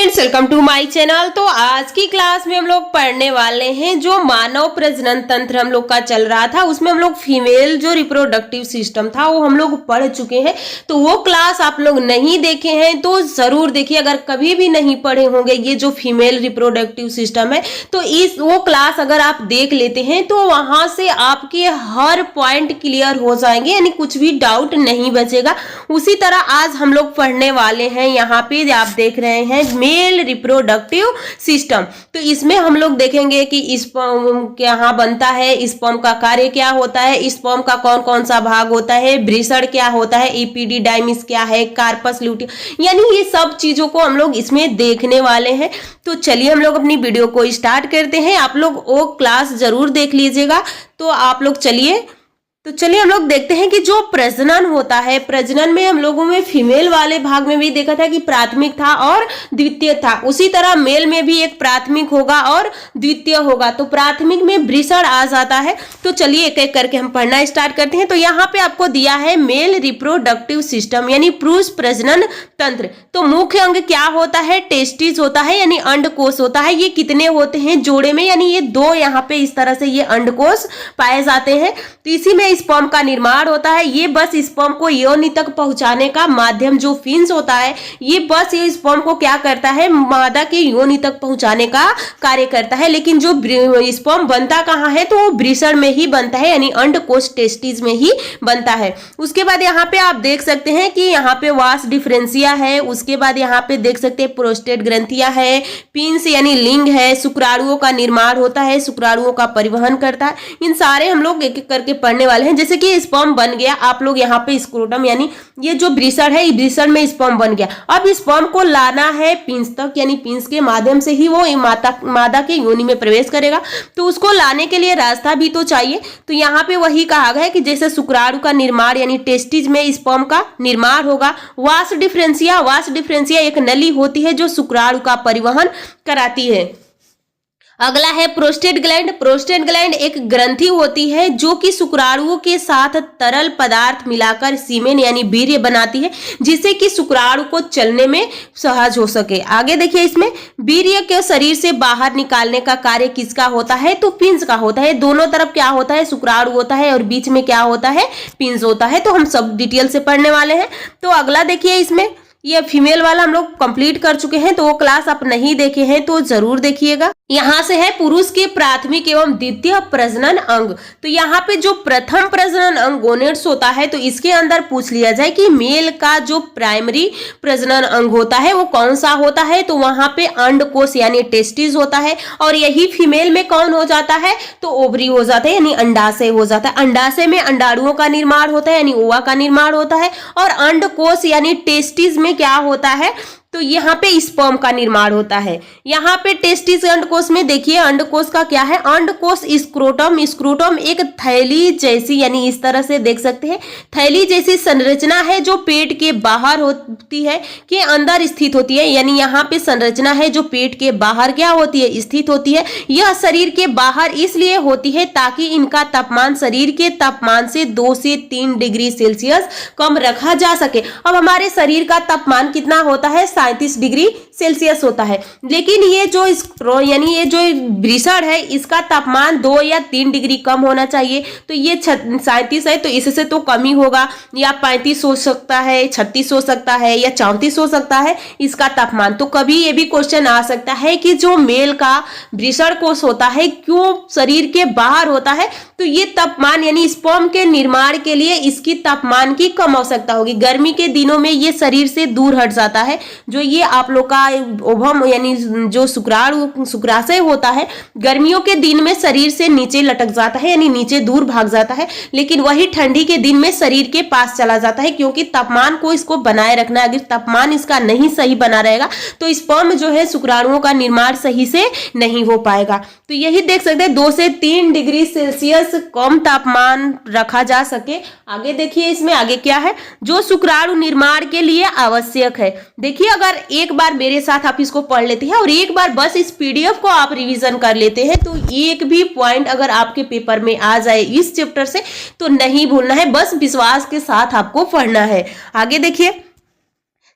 Friends, welcome to my channel. तो आज की क्लास में हम लोग पढ़ने वाले हैं जो मानव प्रजनन तंत्र हम लोग का चल रहा था, उसमें हम लोग फीमेल जो रिप्रोडक्टिव सिस्टम था वो हम लोग पढ़ चुके हैं। तो वो क्लास आप लोग नहीं देखे हैं तो जरूर देखिए। अगर कभी भी नहीं पढ़े होंगे ये जो फीमेल रिप्रोडक्टिव सिस्टम है तो वो क्लास अगर आप देख लेते हैं तो वहां से आपके हर पॉइंट क्लियर हो जाएंगे, यानी कुछ भी डाउट नहीं बचेगा। उसी तरह आज हम लोग पढ़ने वाले हैं, यहाँ पे आप देख रहे हैं मेल रिप्रोडक्टिव सिस्टम। तो इसमें हम लोग देखेंगे कि स्पर्म कहाँ बनता है, स्पर्म का कार्य क्या होता है, स्पर्म का कौन कौन सा भाग होता है, वृषण क्या होता है, एपिडिडाइमिस क्या है, कार्पस ल्यूटियम, यानी ये सब चीजों को हम लोग इसमें देखने वाले हैं। तो चलिए हम लोग अपनी वीडियो को स्टार्ट करते हैं। आप लोग वो क्लास जरूर देख लीजिएगा। तो आप लोग चलिए हम लोग देखते हैं कि जो प्रजनन होता है, प्रजनन में हम लोगों में फीमेल वाले भाग में भी देखा था कि प्राथमिक था और द्वितीय था। उसी तरह मेल में भी एक प्राथमिक होगा और द्वितीय होगा। तो प्राथमिक में वृषण आ जाता है। तो चलिए एक एक करके हम पढ़ना स्टार्ट करते हैं। तो यहाँ पे आपको दिया है मेल रिप्रोडक्टिव सिस्टम यानी पुरुष प्रजनन तंत्र। तो मुख्य अंग क्या होता है, टेस्टिस होता है यानी अंडकोश होता है। ये कितने होते हैं जोड़े में, यानी ये दो यहाँ पे इस तरह से ये अंडकोश पाए जाते हैं। तो इसी में स्पर्म का निर्माण होता है। ये बस स्पर्म को योनि तक पहुंचाने का माध्यम जो फिन्स होता है, ये बस ये स्पर्म को क्या करता है, मादा के योनि तक पहुंचाने का कार्य करता है। लेकिन जो स्पर्म बनता कहाँ है, तो वो वृषण में ही बनता है, यानी अंडकोश टेस्टिस में ही बनता है। उसके बाद यहाँ पे आप देख सकते हैं कि यहाँ पे वास डिफरेंशिया है। उसके बाद यहाँ पे देख सकते हैं प्रोस्टेट ग्रंथियां है, पिंस यानी लिंग है, शुक्राणुओं का निर्माण होता है, शुक्राणुओं का परिवहन करता है। इन सारे हम लोग एक एक करके पढ़ने वाले हैं। जैसे कि स्पर्म बन गया, आप लोग यहाँ पे स्क्रोटम यानी ये जो वृषण है, वृषण में स्पर्म बन गया। अब स्पर्म को लाना है पिंस तक, यानी पिंस के माध्यम से ही वो मादा के योनि में प्रवेश करेगा। तो उसको लाने के लिए रास्ता भी तो चाहिए। तो यहाँ पे वही कहा गया है कि जैसे शुक्राणु का निर्माण यानी टेस्टिस में स्पर्म का निर्माण होगा। वास डिफरेंशिया एक नली होती है जो शुक्राणु का परिवहन कराती है। अगला है प्रोस्टेट ग्लैंड एक ग्रंथि होती है जो कि शुक्राणुओं के साथ तरल पदार्थ मिलाकर सीमेन यानी वीर्य बनाती है, जिससे कि शुक्राणु को चलने में सहज हो सके। आगे देखिए, इसमें वीर्य के शरीर से बाहर निकालने का कार्य किसका होता है, तो पिंस का होता है। दोनों तरफ क्या होता है, शुक्राणु होता है और बीच में क्या होता है, पिंस होता है। तो हम सब डिटेल से पढ़ने वाले हैं। तो अगला देखिए, इसमें ये फीमेल वाला हम लोग कंप्लीट कर चुके हैं, तो वो क्लास आप नहीं देखे हैं तो जरूर देखिएगा। यहाँ से है पुरुष के प्राथमिक एवं द्वितीय प्रजनन अंग। तो यहाँ पे जो प्रथम प्रजनन अंग गोनेड्स होता है, तो इसके अंदर पूछ लिया जाए कि मेल का जो प्राइमरी प्रजनन अंग होता है वो कौन सा होता है, तो वहां पे अंडकोश यानी टेस्टिस होता है। और यही फीमेल में कौन हो जाता है, तो ओवरी हो जाता है यानी अंडाशय हो जाता है। अंडाशय में अंडाणुओं का निर्माण होता है यानी ओवा का निर्माण होता है। और अंडकोश यानी टेस्टिस में क्या होता है, तो यहाँ पे स्पर्म का निर्माण होता है। यहाँ पे टेस्टिस अंडकोश में देखिए, अंडकोश का क्या है, अंडकोश स्क्रोटम एक थैली जैसी यानी इस तरह से देख सकते हैं, थैली जैसी संरचना है जो पेट के बाहर होती है के अंदर स्थित होती है। यानी यहाँ पे संरचना है जो पेट के बाहर क्या होती है, स्थित होती है। यह शरीर के बाहर इसलिए होती है ताकि इनका तापमान शरीर के तापमान से 2 से 3 डिग्री सेल्सियस कम रखा जा सके। अब हमारे शरीर का तापमान कितना होता है, 37 डिग्री सेल्सियस होता है। लेकिन ये जो वृषण है इसका तापमान 2 या 3 डिग्री कम होना चाहिए। तो ये 37 है, तो इससे तो कम ही होगा, या 35 हो सकता है, 36 हो सकता है, या 34 हो सकता है इसका तापमान। तो कभी ये भी क्वेश्चन आ सकता है कि जो मेल का वृषण कोश होता है क्यों शरीर के बाहर होता है, तो ये तापमान यानी स्पर्म के निर्माण के लिए इसकी तापमान की कम आवश्यकता होगी। गर्मी के दिनों में ये शरीर से दूर हट जाता है। जो ये आप लोग का ओवम यानी जो शुक्राशय होता है, गर्मियों के दिन में शरीर से नीचे लटक जाता है यानी नीचे दूर भाग जाता है। लेकिन वही ठंडी के दिन में शरीर के पास चला जाता है, क्योंकि तापमान को इसको बनाए रखना है। अगर तापमान इसका नहीं सही बना रहेगा तो स्पर्म जो है शुक्राणुओं का निर्माण सही से नहीं हो पाएगा। तो यही देख सकते हैं 2 से 3 डिग्री सेल्सियस कम तापमान रखा जा सके। आगे देखिए, इसमें आगे क्या है, जो शुक्राणु निर्माण के लिए आवश्यक है। देखिए, अगर एक बार मेरे साथ आप इसको पढ़ लेते हैं और एक बार बस इस पीडीएफ को आप रिवीजन कर लेते हैं, तो एक भी पॉइंट अगर आपके पेपर में आ जाए इस चैप्टर से तो नहीं भूलना है, बस विश्वास के साथ आपको पढ़ना है। आगे देखिए,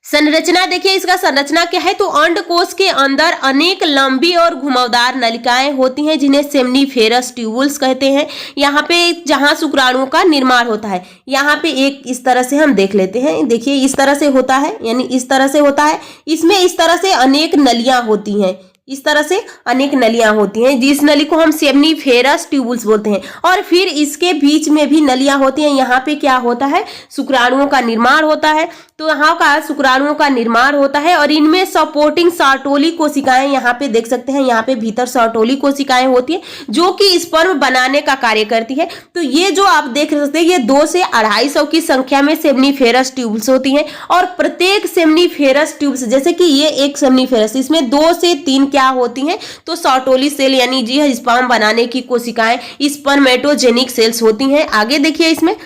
संरचना देखिए, इसका संरचना क्या है, तो अंडकोश के अंदर अनेक लंबी और घुमावदार नलिकाएं होती हैं जिन्हें सेमनीफेरस ट्यूबुल्स कहते हैं। यहाँ पे जहाँ शुक्राणुओं का निर्माण होता है, यहाँ पे एक इस तरह से हम देख लेते हैं। देखिए इस तरह से होता है, यानी इस तरह से होता है। इसमें इस तरह से अनेक नलियां होती हैं, इस तरह से अनेक नलियां होती हैं, जिस नली को हम सेमनीफेरस ट्यूबुल्स बोलते हैं। और फिर इसके बीच में भी नलियां होती हैं। यहाँ पे क्या होता है, शुक्राणुओं का निर्माण होता है। तो यहाँ का शुक्राणुओं का निर्माण होता है और इनमें सपोर्टिंग सर्टोली कोशिकाएं, यहाँ पे देख सकते हैं, यहाँ पे भीतर सर्टोली कोशिकाएं होती है जो कि स्पर्म बनाने का कार्य करती है। तो ये जो आप देख सकते हैं, ये 2 से 250 की संख्या में सेमनीफेरस ट्यूबुल्स होती हैं। और प्रत्येक सेमनीफेरस ट्यूब्स, जैसे कि ये एक सेमनीफेरस, इसमें 2 से 3 क्या होती हैं, तो सर्टोली सेल यानी जी स्पर्म बनाने की कोशिकाएं, स्पर्मेटोजेनिक सेल्स होती हैं। आगे देखिए, इसमें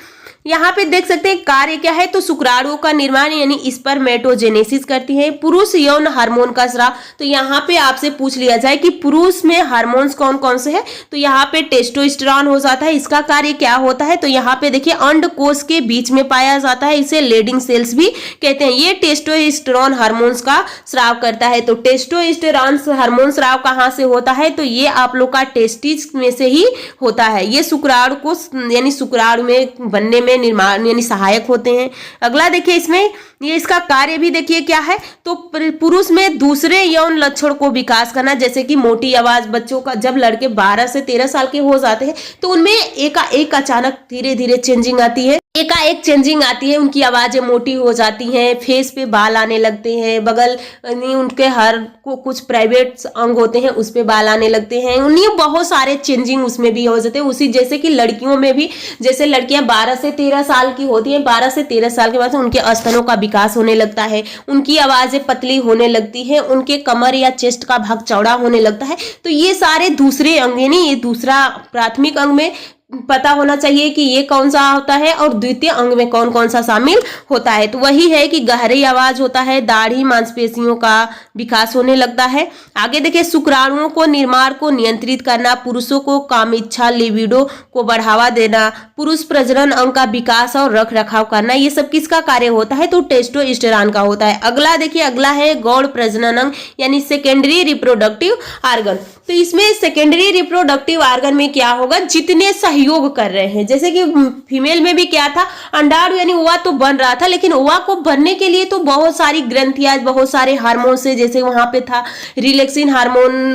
यहाँ पे देख सकते हैं कार्य क्या है, तो शुक्राणुओं का निर्माण यानी स्पर्मेटोजेनेसिस करती है। पुरुष यौन हार्मोन का स्राव, तो यहाँ पे आपसे पूछ लिया जाए कि पुरुष में हार्मोन्स कौन कौन से हैं, तो यहाँ पे टेस्टोस्टेरोन हो जाता है। इसका कार्य क्या होता है, तो यहाँ पे देखिए अंडकोश के बीच में पाया जाता है, इसे लेडिंग सेल्स भी कहते हैं। ये टेस्टोस्टेरोन हार्मोन्स का स्राव करता है। तो टेस्टोस्टेरोन हार्मोन स्राव कहाँ से होता है, तो ये आप लोग का टेस्टिस में से ही होता है। ये शुक्राणु को यानी शुक्राणु में बनने में निर्माण यानी सहायक होते हैं। अगला देखिए, इसमें ये इसका कार्य भी देखिए क्या है, तो पुरुष में दूसरे यौन लक्षण को विकास करना, जैसे कि मोटी आवाज। बच्चों का जब लड़के 12 से 13 साल के हो जाते हैं तो उनमें एकाएक अचानक धीरे धीरे चेंजिंग आती है, एकाएक चेंजिंग आती है, उनकी आवाजें मोटी हो जाती हैं, फेस पे बाल आने लगते हैं, बगल उनके हर को कुछ प्राइवेट अंग होते हैं उस पे बाल आने लगते हैं, उन्हीं बहुत सारे चेंजिंग उसमें भी हो जाते हैं। उसी जैसे कि लड़कियों में भी, जैसे लड़कियां 12 से 13 साल की होती हैं, 12 से 13 साल के बाद उनके स्तनों का विकास होने लगता है, उनकी आवाजें पतली होने लगती है, उनके कमर या चेस्ट का भाग चौड़ा होने लगता है। तो ये सारे दूसरे अंग, यानी ये दूसरा प्राथमिक अंग में पता होना चाहिए कि ये कौन सा होता है और द्वितीय अंग में कौन कौन सा शामिल होता है। तो वही है कि गहरी आवाज होता है, दाढ़ी मांसपेशियों का विकास होने लगता है। आगे देखिए, शुक्राणुओं को निर्माण को नियंत्रित करना, पुरुषों को काम इच्छा लिबिडो को बढ़ावा देना, पुरुष प्रजनन अंग का विकास और रख रखाव करना, ये सब किसका कार्य होता है, तो टेस्टोस्टेरोन का होता है। अगला देखिए, अगला है गौण प्रजनन अंग यानी सेकेंडरी रिप्रोडक्टिव ऑर्गन। तो इसमें सेकेंडरी रिप्रोडक्टिव ऑर्गन में क्या होगा, जितने सहयोग कर रहे हैं, जैसे कि फीमेल में भी क्या था, अंडाणु यानी ओवा तो बन रहा था, लेकिन ओवा को बनने के लिए तो बहुत सारी ग्रंथियां, बहुत सारे हार्मोन से, जैसे वहां पे था रिलैक्सिन हार्मोन,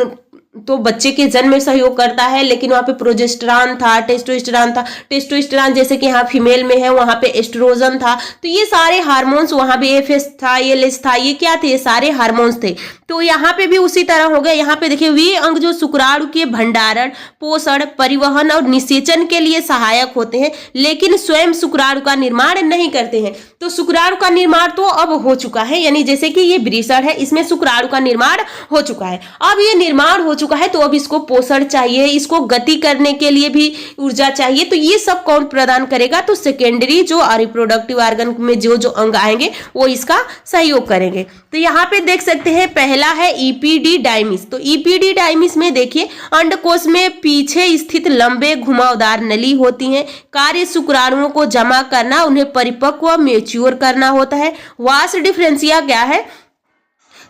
तो बच्चे के जन्म में सहयोग करता है, लेकिन वहाँ पे प्रोजेस्टेरॉन था, टेस्टोस्टेरोन था। टेस्टोस्टेरोन जैसे कि यहाँ फीमेल में है, वहाँ पे एस्ट्रोजन था। तो ये सारे हार्मोन्स, वहाँ पे एफएस था, एलएस था, ये क्या थे, ये सारे हार्मोन्स थे। तो यहाँ पे भी उसी तरह हो गया। यहाँ पे देखिए, वे अंग जो शुक्राणु के भंडारण, पोषण, परिवहन और निषेचन के लिए सहायक होते हैं, लेकिन स्वयं शुक्राणु का निर्माण नहीं करते हैं। तो शुक्राणु का निर्माण तो अब हो चुका है, यानी जैसे कि ये वृषण है, इसमें शुक्राणु का निर्माण हो चुका है। अब ये निर्माण हो चुका है, तो अब इसको पोषण चाहिए, इसको गति करने के लिए भी ऊर्जा चाहिए। तो ये सब कौन प्रदान करेगा, तो सेकेंडरी जो रिप्रोडक्टिव ऑर्गन में जो जो अंग आएंगे वो इसका सहयोग करेंगे। तो यहाँ पे देख सकते हैं, पहला है इपीडीडाइमिस। तो इपीडीडाइमिस में देखिए, अंडकोश में पीछे स्थित लंबे घुमावदार नली होती हैं। कार्य शुक्राणुओं को जमा करना, उन्हें परिपक्व मैच्योर करना होता है। वास डिफरेंशिया क्या है,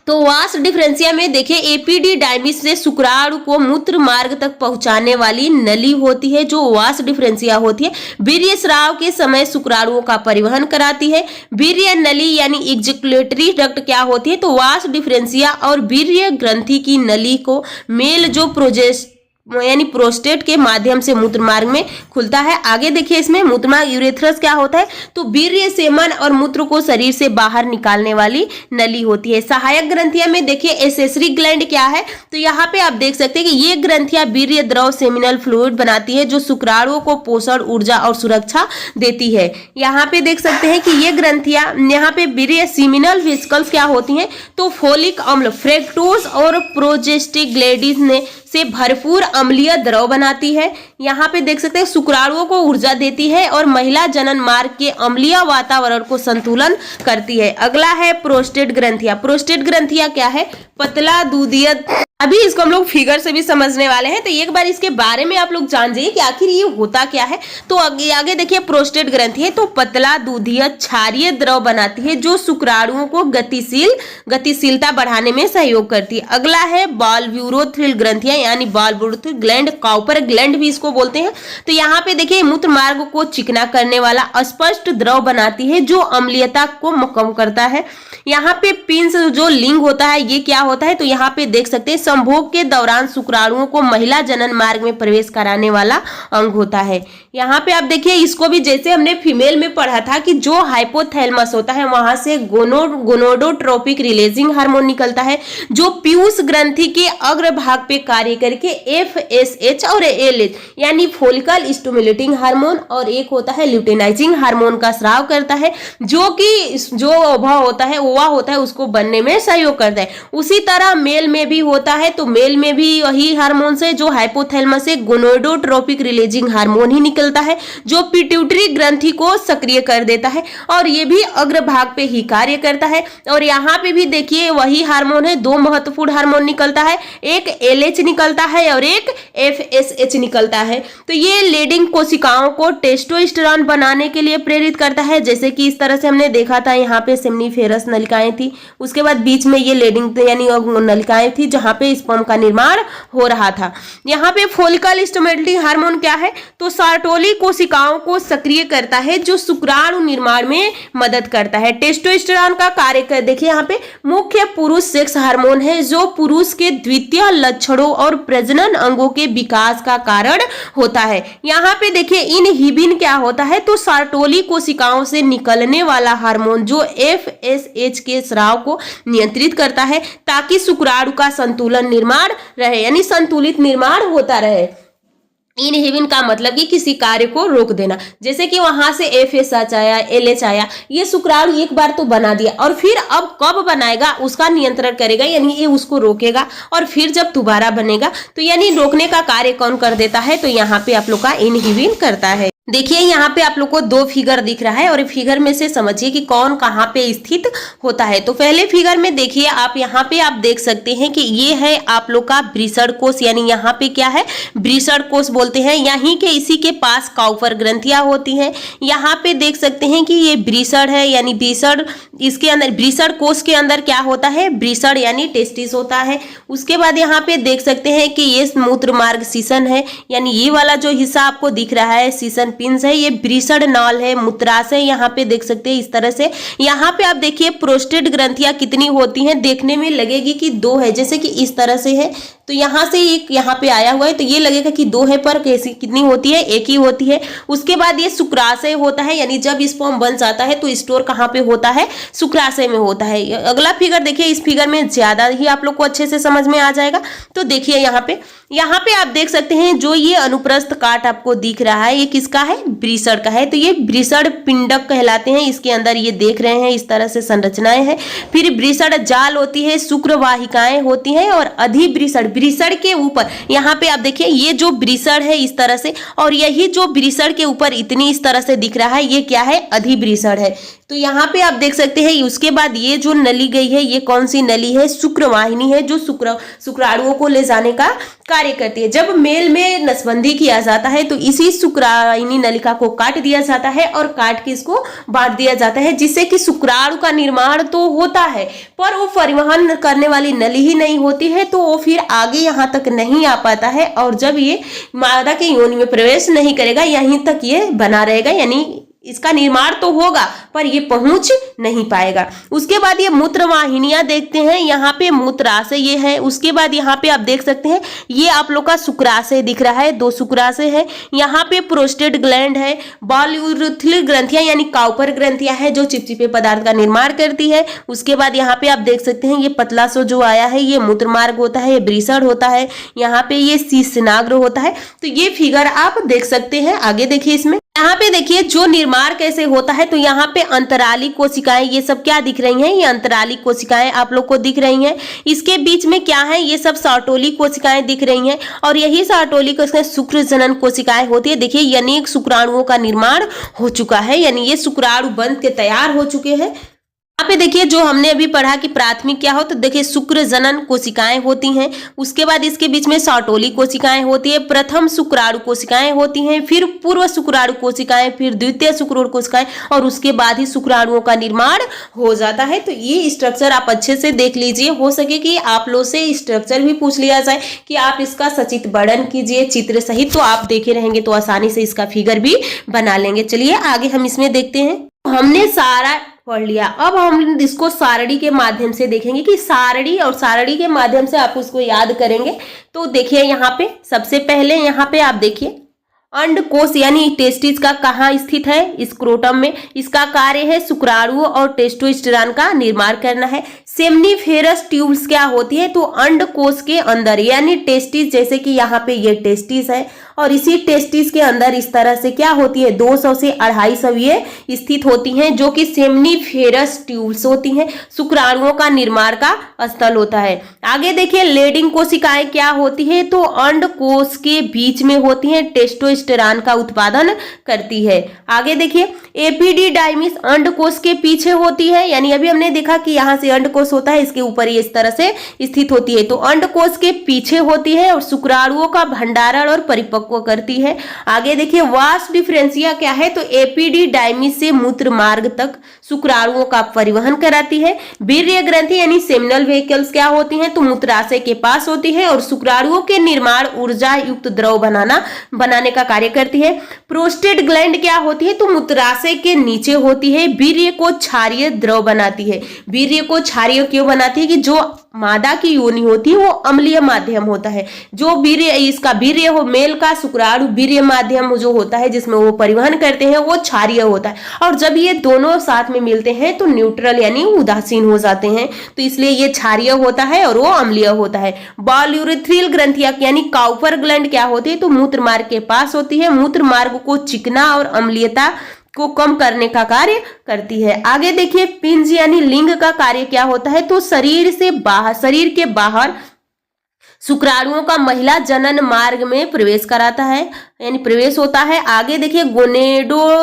तो वास डिफरेंशिया में देखिए, एपीडीडाइमिस से शुक्राणु को मूत्र मार्ग तक पहुंचाने वाली नली होती है, जो वास डिफरेंशिया होती है। वीर्य स्राव के समय शुक्राणुओं का परिवहन कराती है। वीर्य नली यानी इजैकुलेटरी डक्ट क्या होती है, तो वास डिफरेंशिया और वीर्य ग्रंथि की नली को मेल जो यानी प्रोस्टेट के माध्यम से मूत्र मार्ग में खुलता है। आगे देखिए, इसमें मूत्रमार्ग यूरेथ्रस क्या होता है, तो वीर्य सेमन और मूत्र को शरीर से बाहर निकालने वाली नली होती है। सहायक ग्रंथियां में देखिए, एसेसरी ग्लैंड क्या है, तो यहाँ पे आप देख सकते हैं कि ये ग्रंथियां वीर्य द्रव सेमिनल फ्लूइड बनाती है, जो शुक्राणुओं को पोषण, ऊर्जा और सुरक्षा देती है। यहाँ पे देख सकते हैं कि ये ग्रंथियां, यहाँ पे वीर्य सीमिनल वेसिकल्स क्या होती हैं, तो फोलिक अम्ल, फ्रेक्टोज और प्रोजेस्टिग्लैंडिन ने से भरपूर अम्लीय द्रव बनाती है। यहाँ पे देख सकते हैं, शुक्राणुओं को ऊर्जा देती है और महिला जनन मार्ग के अम्लीय वातावरण को संतुलन करती है। अगला है प्रोस्टेट ग्रंथियां। प्रोस्टेट ग्रंथियां क्या है, पतला दूधिया अभी इसको हम लोग फिगर से भी समझने वाले हैं, तो एक बार इसके बारे में आप लोग जान जाइए कि आखिर ये होता क्या है। तो आगे आगे देखिए, प्रोस्टेट ग्रंथि है तो पतला दूधिया क्षारीय द्रव बनाती है जो शुक्राणुओं को गतिशीलता बढ़ाने में सहयोग करती है। अगला है बालब्यूरोथ्रिल ग्रंथियां यानी बालब्यूरोथ्रिल ग्लैंड, कॉपर ग्लैंड भी इसको बोलते हैं। तो यहाँ पे देखिए, मूत्र मार्ग को चिकना करने वाला अस्पष्ट द्रव बनाती है जो अम्लीयता को कम करता है। यहाँ पे पिंस जो लिंग होता है ये क्या होता है, तो यहाँ पे देख सकते हैं संभोग के दौरान शुक्राणुओं को महिला जनन मार्ग में प्रवेश कराने वाला अंग होता है। यहाँ पे आप देखिए, इसको भी जैसे हमने फीमेल में पढ़ा था कि जो हाइपोथैलेमस होता है वहां से गोनोडोट्रोपिक रिलीजिंग हार्मोन निकलता है जो पीयूष ग्रंथि के अग्र भाग पे कार्य करके FSH और LH यानी फोलिकल स्टिमुलेटिंग हार्मोन और एक होता है ल्यूटेनाइजिंग हार्मोन का स्राव करता है जो कि जो ओवा होता है उसको बनने में सहयोग करता है। उसी तरह मेल में भी होता है, तो मेल में भी वही हार्मोन से जो हाइपोथैलेमस से गोनोडोट्रोपिक रिलीजिंग हार्मोन ही निकलता है जो पिट्यूटरी ग्रंथि को सक्रिय कर देता है और ये भी अग्र भाग पे ही कार्य करता है। और यहाँ पे भी देखिए वही हार्मोन है, दो महत्वपूर्ण हार्मोन निकलता है, एक LH निकलता है और एक FSH निकलता है। तो ये लेडिंग कोशिकाओं को टेस्टोस्टेरोन बनाने के लिए प्रेरित करता है, जैसे कि इस तरह से हमने देखा था यहाँ पे सेमनीफेरस नलिकाएं थी, उसके बाद बीच में ये लेडिंग यानी नलिकाएं थी जहां पे स्पर्म का निर्माण हो रहा था। यहाँ पे फोलिकल स्टिमुलेटिंग हार्मोन क्या है, तो सार्टोली कोशिकाओं को सक्रिय करता है जो शुक्राणु निर्माण में मदद करता है। टेस्टोस्टेरोन का कार्य कर देखिए, यहाँ पे मुख्य पुरुष सेक्स हार्मोन है जो पुरुष के द्वितीय लक्षणों और प्रजनन अंगों के विकास का कारण होता है। यहाँ पे देखिए इनहिबिन क्या होता है, तो सार्टोली कोशिकाओं से निकलने वाला हार्मोन जो FSH के स्राव को नियंत्रित करता है ताकि शुक्राणु का संतुलन निर्माण रहे यानी संतुलित निर्माण होता रहे। इनहिबिन का मतलब कि किसी कार्य को रोक देना, जैसे कि वहां से FSH आया, LH आया, ये शुक्राणु एक बार तो बना दिया और फिर अब कब बनाएगा उसका नियंत्रण करेगा यानी ये उसको रोकेगा और फिर जब दोबारा बनेगा तो यानी रोकने का कार्य कौन कर देता है, तो यहाँ पे आप लोग का इनहिबिन करता है। देखिए यहाँ पे आप लोग को दो फिगर दिख रहा है और फिगर में से समझिए कि कौन कहाँ पे स्थित होता है। तो पहले फिगर में देखिए आप यहाँ पे आप देख सकते हैं कि ये है आप लोग का ब्रीसड़ कोष, यानी यहाँ पे क्या है ब्रीसड़ कोष बोलते हैं। यहीं के इसी के पास काउपर ग्रंथियां होती हैं। यहाँ पे देख सकते हैं कि ये ब्रीसड़ है यानी ब्रीसड़, इसके अंदर ब्रीसड़ कोष के अंदर क्या होता है ब्रीसड़ यानी टेस्टिस होता है। उसके बाद यहाँ पे देख सकते हैं कि ये मूत्र मार्ग सीसन है, यानी ये वाला जो हिस्सा आपको दिख रहा है सीसन पिंस है, ये ब्रीसड़ नॉल है, मूत्राशय यहाँ पे देख सकते हैं इस तरह से। यहाँ पे आप देखिए प्रोस्टेट ग्रंथियां कितनी होती हैं, देखने में लगेगी कि दो है, जैसे कि इस तरह से है तो यहाँ से एक यहाँ पे आया हुआ है तो ये लगेगा कि दो है, पर कैसी कितनी होती है एक ही होती है। उसके बाद ये शुक्राशय होता है, यानी जब स्पर्म बन जाता है तो स्टोर कहाँ पे होता है शुक्राशय में होता है। अगला फिगर देखिए, इस फिगर में ज्यादा ही आप लोग को अच्छे से समझ में आ जाएगा। तो देखिए यहाँ पे आप देख सकते हैं जो ये अनुप्रस्थ काट आपको दिख रहा है ये किसका है ब्रीसड़ का है। तो ये ब्रीसड़ पिंडक कहलाते हैं, इसके अंदर ये देख रहे हैं इस तरह से संरचनाएं हैं। फिर ब्रीसड़ जाल होती है, शुक्रवाहिकाएं होती हैं और अधिब्रीसड़, ब्रीसड़ के ऊपर यहाँ पे आप देखिए ये जो ब्रीसड़ है इस तरह से, और यही जो ब्रीसड़ के ऊपर इतनी इस तरह से दिख रहा है ये क्या है अधिब्रीसड़ है। तो यहाँ पे आप देख सकते हैं। उसके बाद ये जो नली गई है ये कौन सी नली है शुक्रवाहिनी है, जो शुक्राणुओं को ले जाने का कार्य करती है। जब मेल में नसबंदी किया जाता है तो इसी शुक्राणु नलिका को काट दिया जाता है और काट के इसको बांट दिया जाता है, जिससे कि शुक्राणु का निर्माण तो होता है पर वो परिवहन करने वाली नली ही नहीं होती है, तो वो फिर आगे यहाँ तक नहीं आ पाता है और जब ये मादा के योनि में प्रवेश नहीं करेगा यहीं तक ये बना रहेगा, यानी इसका निर्माण तो होगा पर ये पहुंच नहीं पाएगा। उसके बाद ये मूत्र वाहिनियां देखते हैं, यहाँ पे मूत्राशय ये है। उसके बाद यहाँ पे आप देख सकते हैं ये आप लोग का शुक्राशय दिख रहा है, दो शुक्राशय है। यहाँ पे प्रोस्टेट ग्लैंड है, बालयूरोथ्रिल ग्रंथियां यानी काउपर ग्रंथियां है जो चिपचिपे पदार्थ का निर्माण करती है। उसके बाद यहाँ पे आप देख सकते हैं ये पतला सो जो आया है ये मूत्र मार्ग होता है, ये ब्रीसड़ होता है, यहाँ पे ये शीर्षनाग्र होता है। तो ये फिगर आप देख सकते हैं। आगे देखिए इसमें यहाँ पे देखिए जो निर्माण कैसे होता है, तो यहाँ पे अंतराली कोशिकाएं ये सब क्या दिख रही हैं, ये अंतराली कोशिकाएं आप लोग को दिख रही हैं। इसके बीच में क्या है ये सब सार्टोली कोशिकाएं दिख रही हैं और यही सार्टोली कोशिकाएं शुक्र जनन कोशिकाएं होती है। देखिए अनेक शुक्राणुओं का निर्माण हो चुका है, यानी ये शुक्राणु बन के तैयार हो चुके हैं। यहाँ पे देखिए जो हमने अभी पढ़ा कि प्राथमिक क्या हो, तो देखिए शुक्र जनन कोशिकाएं होती हैं, उसके बाद इसके बीच में साटोली कोशिकाएं होती है, प्रथम शुक्राणु कोशिकाएं होती हैं, फिर पूर्व शुक्राणु कोशिकाएं, फिर द्वितीय शुक्राणु कोशिकाएं, और उसके बाद ही शुक्राणुओं का निर्माण हो जाता है। तो ये स्ट्रक्चर आप अच्छे से देख लीजिए, हो सके कि आप लोग से स्ट्रक्चर भी पूछ लिया जाए कि आप इसका सचित्र वर्णन कीजिए चित्र सहित, तो आप देखे रहेंगे तो आसानी से इसका फिगर भी बना लेंगे। चलिए आगे हम इसमें देखते हैं। हमने सारा पढ़ लिया, अब हम इसको सारणी के माध्यम से देखेंगे कि सारणी, और सारणी के माध्यम से आप उसको याद करेंगे। तो देखिए यहाँ पे सबसे पहले यहाँ पे आप देखिए अंडकोश यानी टेस्टिस का कहाँ स्थित है, स्क्रोटम में। इसका कार्य है शुक्राणुओं और टेस्टोस्टेरॉन का निर्माण करना है। सेमनीफेरस ट्यूब्स क्या होती है, तो अंडकोश के अंदर यानी टेस्टिस, जैसे कि यहाँ पे ये टेस्टिस है और इसी टेस्टिस के अंदर इस तरह से क्या होती है 200 से 250 ये स्थित होती हैं, जो कि सेमनीफेरस ट्यूब्स होती हैं, शुक्राणुओं का निर्माण का स्थल होता है। आगे देखिए लेडिंग कोशिकाएं क्या होती है, तो अंडकोश के बीच में होती हैं, टेस्टोस्टेरॉन का उत्पादन करती है। आगे देखिए एपिडिडाइमिस अंडकोश के पीछे होती है, यानी अभी हमने देखा कि यहाँ से अंडकोश होता है, इसके ऊपर ये इस तरह से स्थित होती है, तो अंडकोश के पीछे होती है और शुक्राणुओं का भंडारण और परिपक्व करती है। आगे देखिए वास डिफरेंशिया क्या है, तो एपिडिडाइमिस से मूत्र मार्ग तक शुक्राणुओं का परिवहन कराती है। वीर्य ग्रंथि यानी सेमिनल वेहिकल्स क्या होती हैं, तो मूत्राशय के पास होती है और शुक्राणुओं के निर्माण ऊर्जा युक्त द्रव बनाने का कार्य करती है। प्रोस्टेट ग्लैंड क्या होती है, तो मूत्राशय के नीचे होती है, वीर्य को क्षारीय द्रव बनाती है। वीर्य को क्षारीय क्यों बनाती है, कि जो मादा की योनि होती है वो अम्लीय माध्यम होता है, जो वीर्य इसका वीर्य हो मेल का शुक्राणु वीर्य माध्यम जो होता है जिसमें वो परिवहन करते हैं वो क्षारीय होता है, और जब ये दोनों साथ में मिलते हैं तो न्यूट्रल यानी उदासीन हो जाते हैं, तो इसलिए ये क्षारीय होता है और वो अम्लीय होता है। बालयूरेथ्रिल ग्रंथियां यानी काउपर ग्लैंड क्या होती है, तो मूत्र मार्ग के पास होती है, मूत्र मार्ग को चिकना और अम्लीयता को कम करने का कार्य करती है। आगे देखिए पिंज यानी लिंग का कार्य क्या होता है, तो शरीर के बाहर शुक्राणुओं का महिला जनन मार्ग में प्रवेश कराता है, यानी प्रवेश होता है। आगे देखिए गोनेडोट्रोफिक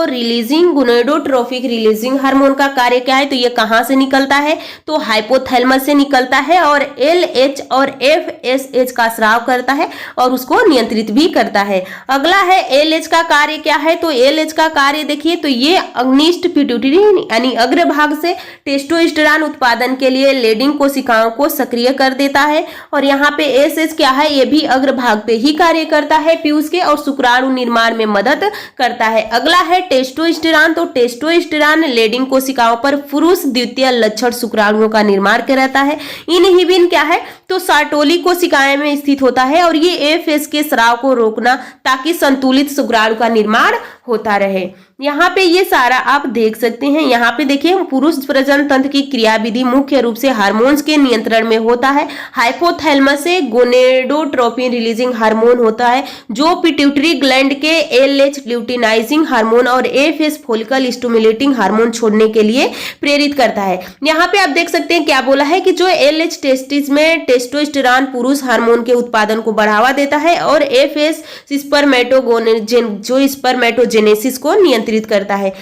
रिलीजिंग हार्मोन का कार्य क्या है, तो ये कहां से निकलता है, तो हाइपोथैलेमस से निकलता है और LH और FSH का स्राव करता है और उसको नियंत्रित भी करता है। अगला है LH का कार्य क्या है, तो LH का कार्य देखिए तो ये अग्निष्ठ पिट्यूटरी यानी अग्रभाग से टेस्टोस्टेरॉन उत्पादन के लिए लेडिंग कोशिकाओं को सक्रिय कर देता है, और यहाँ पे SH क्या है, ये भी अग्रभाग पे ही कार्य करता है पीयूष के, और शुक्राणु निर्माण में मदद करता है। अगला है टेस्टोस्टेरॉन, तो टेस्टोस्टेरॉन लेडिंग कोशिकाओं पर पुरुष द्वितीय लक्षण शुक्राणुओं का निर्माण कराता है। इनहिबिन क्या है, तो सार्टोली कोशिकाएं में स्थित होता है और ये FS के स्राव को रोकना ताकि संतुलित शुक्राणु का निर्माण होता रहे। यहाँ पे ये सारा आप देख सकते हैं। यहाँ पे देखिए पुरुष प्रजनन तंत्र की क्रियाविधि मुख्य रूप से हार्मोन्स के नियंत्रण में होता है। हाइपोथैलेमस से गोनेडोट्रोपिन रिलीजिंग हार्मोन होता है जो पिट्यूटरी ग्लैंड के LH ल्यूटिनाइजिंग हार्मोन और FS फोलिकल स्टिमुलेटिंग हार्मोन छोड़ने के लिए प्रेरित करता है। यहाँ पे आप देख सकते हैं क्या बोला है कि जो LH टेस्टिस में टेस्टोस्टेरॉन पुरुष हार्मोन के उत्पादन को बढ़ावा देता है और FS स्पर्मेटोजेनेसिस को नियंत्रित करता है।